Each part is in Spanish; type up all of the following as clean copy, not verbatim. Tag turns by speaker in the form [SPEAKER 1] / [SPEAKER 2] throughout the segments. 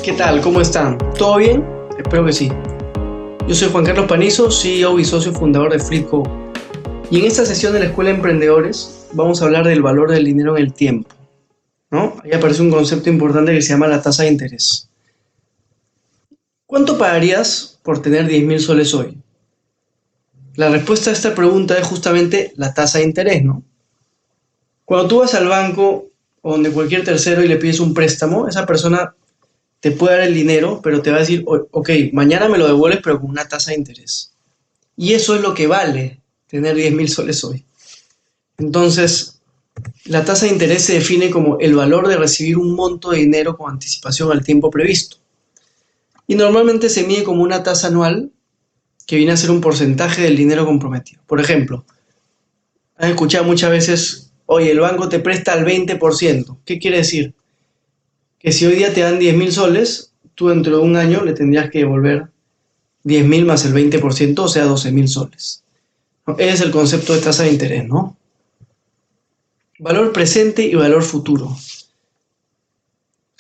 [SPEAKER 1] ¿Qué tal? ¿Cómo están? ¿Todo bien? Espero que sí. Yo soy Juan Carlos Panizo, CEO y socio fundador de Flipco. Y en esta sesión de la Escuela de Emprendedores vamos a hablar del valor del dinero en el tiempo, ¿no? Ahí aparece un concepto importante que se llama la tasa de interés. ¿Cuánto pagarías por tener 10.000 soles hoy? La respuesta a esta pregunta es justamente la tasa de interés, ¿no? Cuando tú vas al banco o donde cualquier tercero y le pides un préstamo, esa persona te puede dar el dinero, pero te va a decir, ok, mañana me lo devuelves, pero con una tasa de interés. Y eso es lo que vale tener 10.000 soles hoy. Entonces, la tasa de interés se define como el valor de recibir un monto de dinero con anticipación al tiempo previsto. Y normalmente se mide como una tasa anual que viene a ser un porcentaje del dinero comprometido. Por ejemplo, han escuchado muchas veces, oye, el banco te presta al 20%. ¿Qué quiere decir? Que si hoy día te dan 10.000 soles, tú dentro de un año le tendrías que devolver 10.000 más el 20%, o sea, 12.000 soles. Ese es el concepto de tasa de interés, ¿no? Valor presente y valor futuro.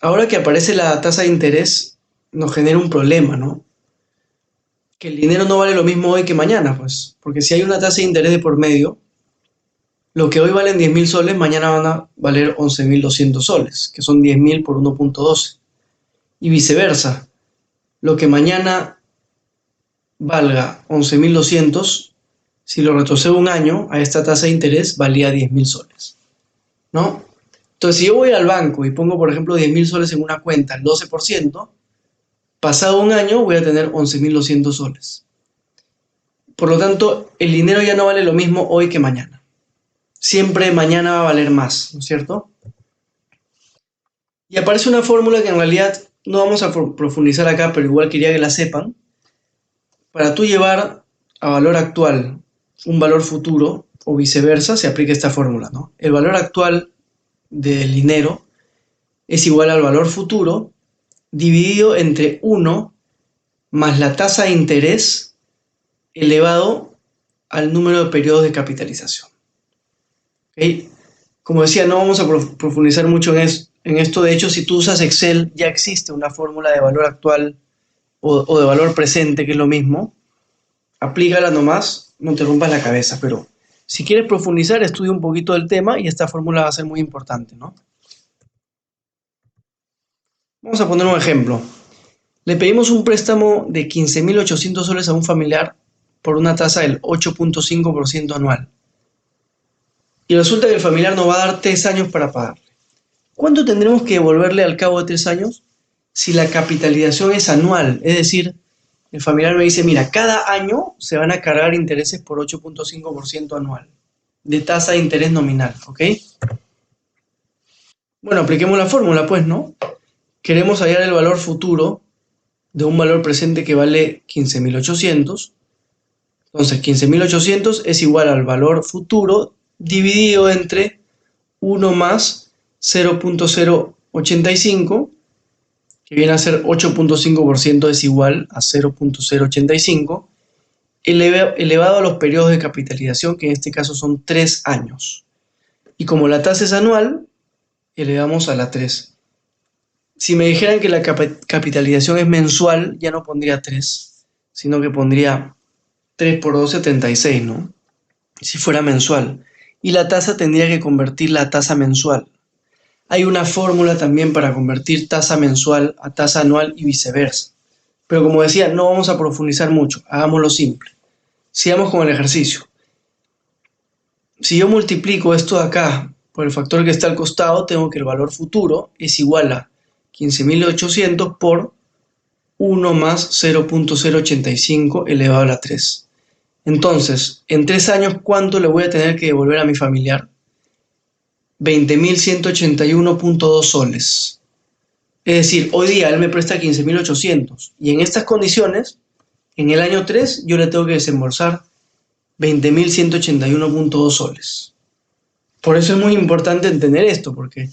[SPEAKER 1] Ahora que aparece la tasa de interés, nos genera un problema, ¿no? Que el dinero no vale lo mismo hoy que mañana, pues. Porque si hay una tasa de interés de por medio, lo que hoy valen 10.000 soles, mañana van a valer 11.200 soles, que son 10.000 por 1.12. Y viceversa. Lo que mañana valga 11.200, si lo retrocedo un año, a esta tasa de interés valía 10.000 soles, ¿no? Entonces, si yo voy al banco y pongo, por ejemplo, 10.000 soles en una cuenta, el 12%, pasado un año voy a tener 11.200 soles. Por lo tanto, el dinero ya no vale lo mismo hoy que mañana. Siempre mañana va a valer más, ¿no es cierto? Y aparece una fórmula que en realidad no vamos a profundizar acá, pero igual quería que la sepan. Para tú llevar a valor actual un valor futuro o viceversa, se aplica esta fórmula, ¿no? El valor actual del dinero es igual al valor futuro dividido entre 1 más la tasa de interés elevado al número de periodos de capitalización. ¿Okay? Como decía, no vamos a profundizar mucho en esto. De hecho, si tú usas Excel, ya existe una fórmula de valor actual o de valor presente, que es lo mismo. Aplícala nomás, no te rompas la cabeza, pero si quieres profundizar, estudia un poquito del tema y esta fórmula va a ser muy importante, ¿no? Vamos a poner un ejemplo. Le pedimos un préstamo de 15.800 soles a un familiar por una tasa del 8.5% anual. Y resulta que el familiar nos va a dar 3 años para pagarle. ¿Cuánto tendremos que devolverle al cabo de 3 años? Si la capitalización es anual, es decir, el familiar me dice, mira, cada año se van a cargar intereses por 8.5% anual, de tasa de interés nominal, ¿ok? Bueno, apliquemos la fórmula, pues, ¿no? Queremos hallar el valor futuro de un valor presente que vale 15.800. Entonces, 15.800 es igual al valor futuro dividido entre 1 más 0.085, que viene a ser 8.5% es igual a 0.085, elevado a los periodos de capitalización, que en este caso son 3 años. Y como la tasa es anual, elevamos a la 3. Si me dijeran que la capitalización es mensual, ya no pondría 3, sino que pondría 3 por 2, 76, ¿no? Si fuera mensual. Y la tasa tendría que convertir la tasa mensual. Hay una fórmula también para convertir tasa mensual a tasa anual y viceversa. Pero como decía, no vamos a profundizar mucho, hagámoslo simple. Sigamos con el ejercicio. Si yo multiplico esto de acá por el factor que está al costado, tengo que el valor futuro es igual a 15.800 por 1 más 0.085 elevado a la 3. Entonces, en 3 años, ¿cuánto le voy a tener que devolver a mi familiar? 20.181.2 soles. Es decir, hoy día él me presta 15.800 y en estas condiciones, en el año 3, yo le tengo que desembolsar 20.181.2 soles. Por eso es muy importante entender esto, porque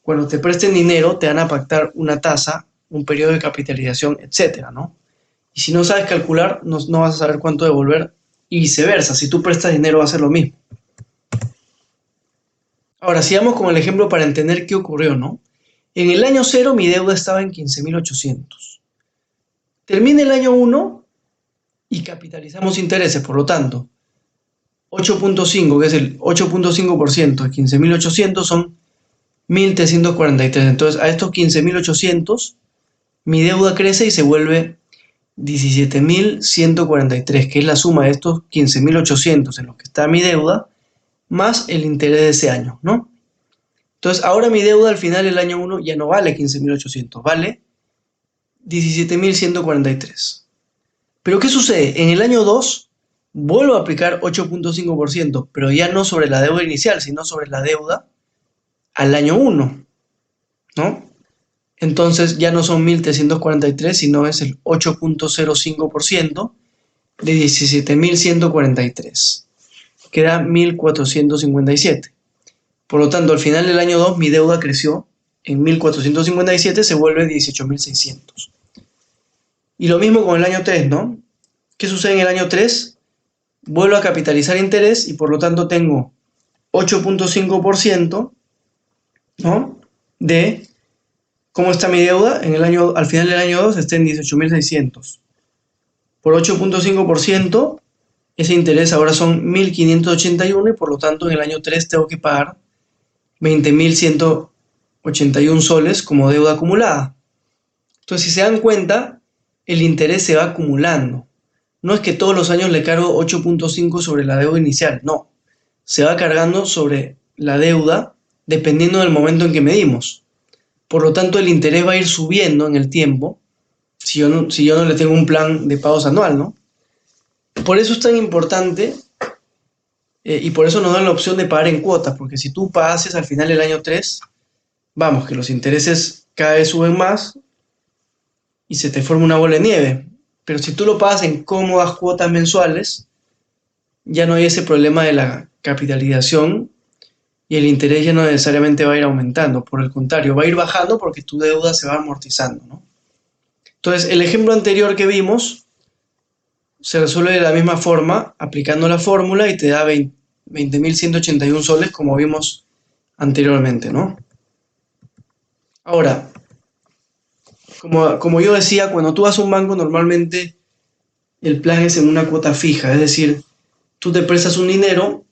[SPEAKER 1] cuando te presten dinero te van a pactar una tasa, un periodo de capitalización, etcétera, ¿no? Y si no sabes calcular, no vas a saber cuánto devolver y viceversa. Si tú prestas dinero va a ser lo mismo. Ahora, sigamos con el ejemplo para entender qué ocurrió, ¿no? En el año 0 mi deuda estaba en 15.800. Termina el año 1 y capitalizamos intereses, por lo tanto, 8.5, que es el 8.5% de 15.800 son 1.343. Entonces, a estos 15.800, mi deuda crece y se vuelve 17.143, que es la suma de estos 15.800 en los que está mi deuda, más el interés de ese año, ¿no? Entonces, ahora mi deuda al final del año 1 ya no vale 15.800, vale 17.143. Pero ¿qué sucede? En el año 2 vuelvo a aplicar 8.5%, pero ya no sobre la deuda inicial, sino sobre la deuda al año 1, ¿no? Entonces ya no son 1.343, sino es el 8.05% de 17.143. Queda 1.457. Por lo tanto, al final del año 2 mi deuda creció en 1.457, se vuelve 18.600. Y lo mismo con el año 3, ¿no? ¿Qué sucede en el año 3? Vuelvo a capitalizar interés y por lo tanto tengo 8.5%, ¿no? De cómo está mi deuda al final del año 2 está en 18.600. Por 8.5%, ese interés ahora son 1.581 y por lo tanto en el año 3 tengo que pagar 20.181 soles como deuda acumulada. Entonces, si se dan cuenta, el interés se va acumulando. No es que todos los años le cargo 8.5 sobre la deuda inicial, no. Se va cargando sobre la deuda dependiendo del momento en que medimos. Por lo tanto, el interés va a ir subiendo en el tiempo si yo no le tengo un plan de pagos anual, ¿no? Por eso es tan importante y por eso nos dan la opción de pagar en cuotas, porque si tú pagas al final del año 3, vamos, que los intereses cada vez suben más y se te forma una bola de nieve. Pero si tú lo pagas en cómodas cuotas mensuales, ya no hay ese problema de la capitalización y el interés ya no necesariamente va a ir aumentando. Por el contrario, va a ir bajando porque tu deuda se va amortizando, ¿no? Entonces, el ejemplo anterior que vimos se resuelve de la misma forma, aplicando la fórmula y te da 20.181 soles, como vimos anteriormente, ¿no? Ahora, como yo decía, cuando tú vas a un banco, normalmente el plan es en una cuota fija, es decir, tú te prestas un dinero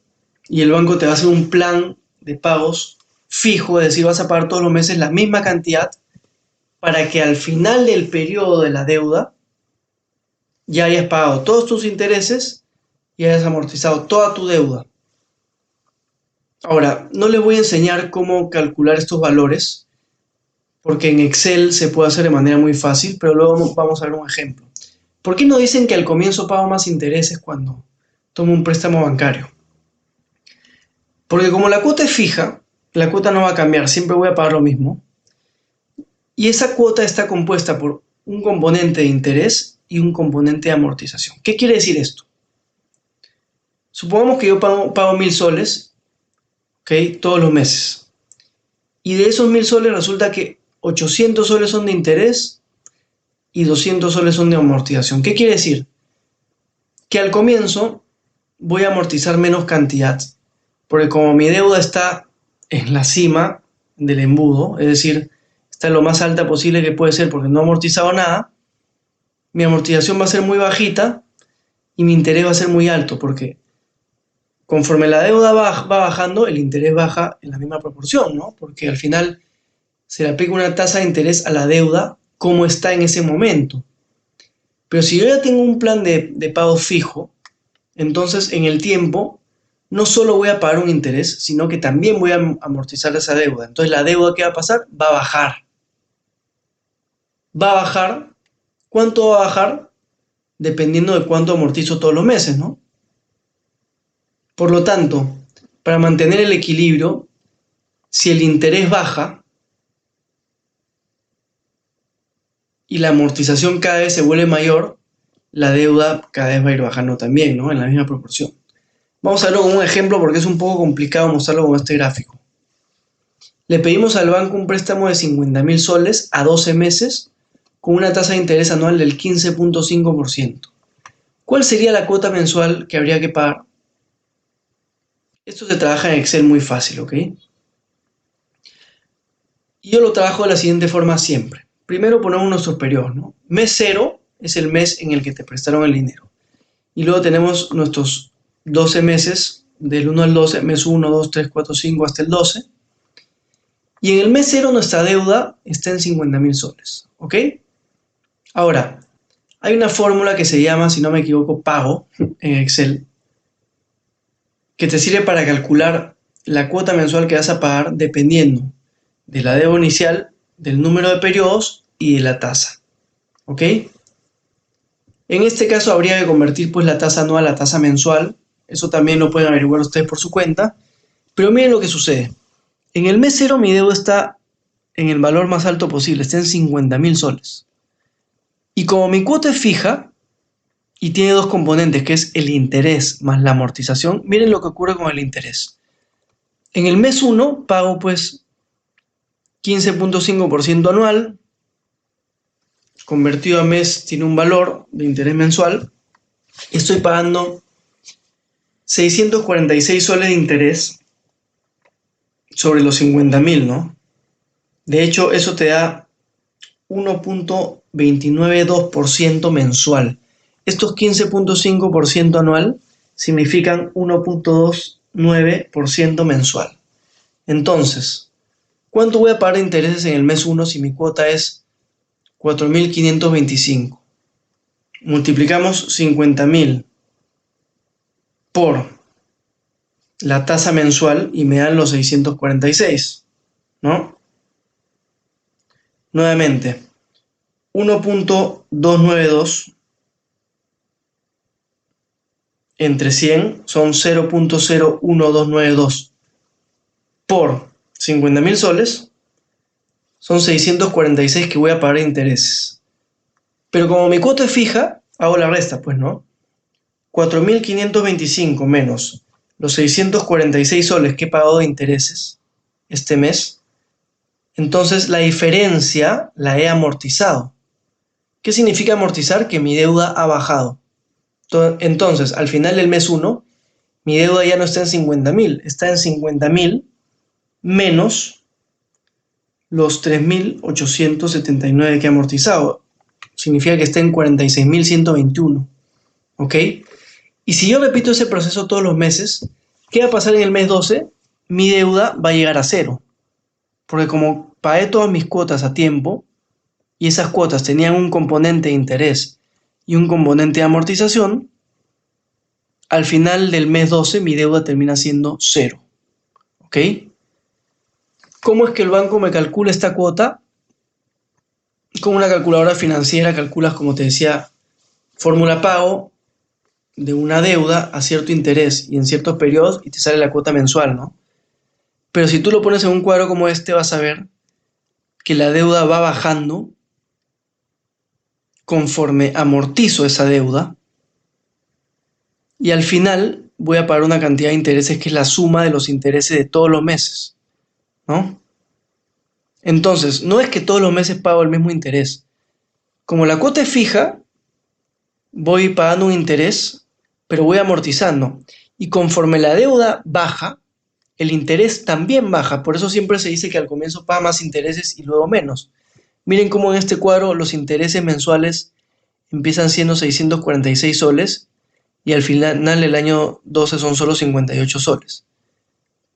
[SPEAKER 1] y el banco te va a hacer un plan de pagos fijo, es decir, vas a pagar todos los meses la misma cantidad para que al final del periodo de la deuda ya hayas pagado todos tus intereses y hayas amortizado toda tu deuda. Ahora, no les voy a enseñar cómo calcular estos valores, porque en Excel se puede hacer de manera muy fácil, pero luego vamos a ver un ejemplo. ¿Por qué no dicen que al comienzo pago más intereses cuando tomo un préstamo bancario? Porque como la cuota es fija, la cuota no va a cambiar, siempre voy a pagar lo mismo. Y esa cuota está compuesta por un componente de interés y un componente de amortización. ¿Qué quiere decir esto? Supongamos que yo pago 1.000 soles, ¿ok? Todos los meses. Y de esos 1.000 soles resulta que 800 soles son de interés y 200 soles son de amortización. ¿Qué quiere decir? Que al comienzo voy a amortizar menos cantidad, porque como mi deuda está en la cima del embudo, es decir, está lo más alta posible que puede ser porque no he amortizado nada, mi amortización va a ser muy bajita y mi interés va a ser muy alto, porque conforme la deuda va bajando, el interés baja en la misma proporción, ¿no? Porque al final se le aplica una tasa de interés a la deuda como está en ese momento. Pero si yo ya tengo un plan de pago fijo, entonces en el tiempo no solo voy a pagar un interés, sino que también voy a amortizar esa deuda. Entonces la deuda que va a pasar va a bajar. Va a bajar. ¿Cuánto va a bajar? Dependiendo de cuánto amortizo todos los meses, ¿no? Por lo tanto, para mantener el equilibrio, si el interés baja y la amortización cada vez se vuelve mayor, la deuda cada vez va a ir bajando también, ¿no? En la misma proporción. Vamos a verlo con un ejemplo porque es un poco complicado mostrarlo con este gráfico. Le pedimos al banco un préstamo de 50.000 soles a 12 meses con una tasa de interés anual del 15.5%. ¿Cuál sería la cuota mensual que habría que pagar? Esto se trabaja en Excel muy fácil, ¿ok? Y yo lo trabajo de la siguiente forma siempre. Primero ponemos nuestros periodos, ¿no? Mes cero es el mes en el que te prestaron el dinero. Y luego tenemos nuestros 12 meses, del 1 al 12, mes 1, 2, 3, 4, 5 hasta el 12. Y en el mes cero nuestra deuda está en 50.000 soles, ¿ok? Ahora, hay una fórmula que se llama, si no me equivoco, pago en Excel, que te sirve para calcular la cuota mensual que vas a pagar dependiendo de la deuda inicial, del número de periodos y de la tasa, ¿ok? En este caso habría que convertir pues la tasa anual a tasa mensual. Eso también lo pueden averiguar ustedes por su cuenta. Pero miren lo que sucede. En el mes cero mi deuda está en el valor más alto posible, está en 50.000 soles. Y como mi cuota es fija y tiene dos componentes, que es el interés más la amortización, miren lo que ocurre con el interés. En el mes 1 pago pues 15.5% anual, convertido a mes tiene un valor de interés mensual. Estoy pagando 646 soles de interés sobre los 50.000, ¿no? De hecho, eso te da 1.292% mensual. Estos 15.5% anual significan 1.29% mensual. Entonces, ¿cuánto voy a pagar de intereses en el mes 1 si mi cuota es 4.525? Multiplicamos 50.000 por la tasa mensual y me dan los 646, ¿no? Nuevamente, 1.292 entre 100 son 0.01292 por 50.000 soles, son 646 que voy a pagar de intereses. Pero como mi cuota es fija, hago la resta, pues, ¿no? 4.525 menos los 646 soles que he pagado de intereses este mes, entonces la diferencia la he amortizado. ¿Qué significa amortizar? Que mi deuda ha bajado. Entonces, al final del mes 1, mi deuda ya no está en 50.000, está en 50.000 menos los 3.879 que he amortizado. Significa que está en 46.121, ¿ok? Y si yo repito ese proceso todos los meses, ¿qué va a pasar en el mes 12? Mi deuda va a llegar a cero, porque como pagué todas mis cuotas a tiempo, y esas cuotas tenían un componente de interés y un componente de amortización, al final del mes 12 mi deuda termina siendo cero, ¿ok? ¿Cómo es que el banco me calcula esta cuota? Con una calculadora financiera calculas, como te decía, fórmula pago de una deuda a cierto interés y en ciertos periodos y te sale la cuota mensual, ¿no? Pero si tú lo pones en un cuadro como este, vas a ver que la deuda va bajando conforme amortizo esa deuda y al final voy a pagar una cantidad de intereses que es la suma de los intereses de todos los meses, ¿no? Entonces, no es que todos los meses pago el mismo interés. Como la cuota es fija, voy pagando un interés, pero voy amortizando. Y conforme la deuda baja, el interés también baja. Por eso siempre se dice que al comienzo paga más intereses y luego menos. Miren cómo en este cuadro los intereses mensuales empiezan siendo 646 soles y al final del año 12 son solo 58 soles.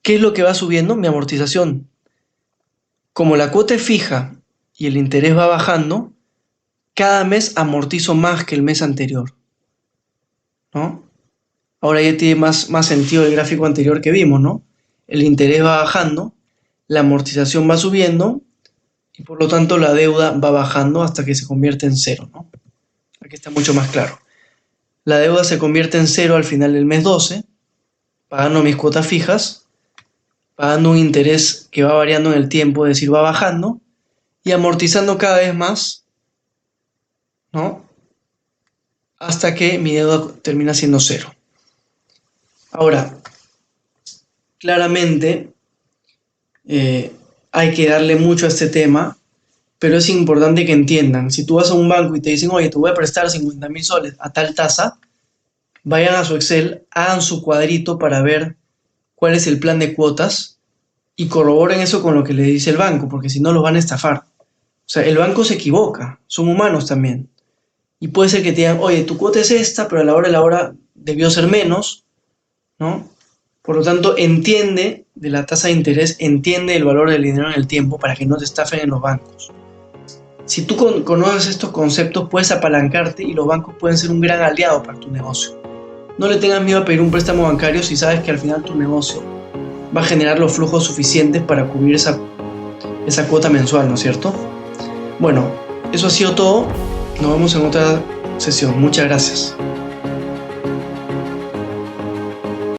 [SPEAKER 1] ¿Qué es lo que va subiendo? Mi amortización. Como la cuota es fija y el interés va bajando, cada mes amortizo más que el mes anterior, ¿no? Ahora ya tiene más sentido el gráfico anterior que vimos, ¿no? El interés va bajando, la amortización va subiendo y por lo tanto la deuda va bajando hasta que se convierte en cero, ¿no? Aquí está mucho más claro. La deuda se convierte en cero al final del mes 12, pagando mis cuotas fijas, pagando un interés que va variando en el tiempo, es decir, va bajando, y amortizando cada vez más, ¿no? Hasta que mi deuda termina siendo cero. Ahora, claramente hay que darle mucho a este tema, pero es importante que entiendan, si tú vas a un banco y te dicen, oye, te voy a prestar 50.000 soles a tal tasa, vayan a su Excel, hagan su cuadrito para ver cuál es el plan de cuotas y corroboren eso con lo que le dice el banco, porque si no los van a estafar. O sea, el banco se equivoca, son humanos también. Y puede ser que te digan, oye, tu cuota es esta, pero a la hora de la hora debió ser menos, ¿no? Por lo tanto, entiende de la tasa de interés, entiende el valor del dinero en el tiempo para que no te estafen en los bancos. Si tú conoces estos conceptos, puedes apalancarte y los bancos pueden ser un gran aliado para tu negocio. No le tengas miedo a pedir un préstamo bancario si sabes que al final tu negocio va a generar los flujos suficientes para cubrir esa cuota mensual, ¿no es cierto? Bueno, eso ha sido todo. Nos vemos en otra sesión. Muchas gracias.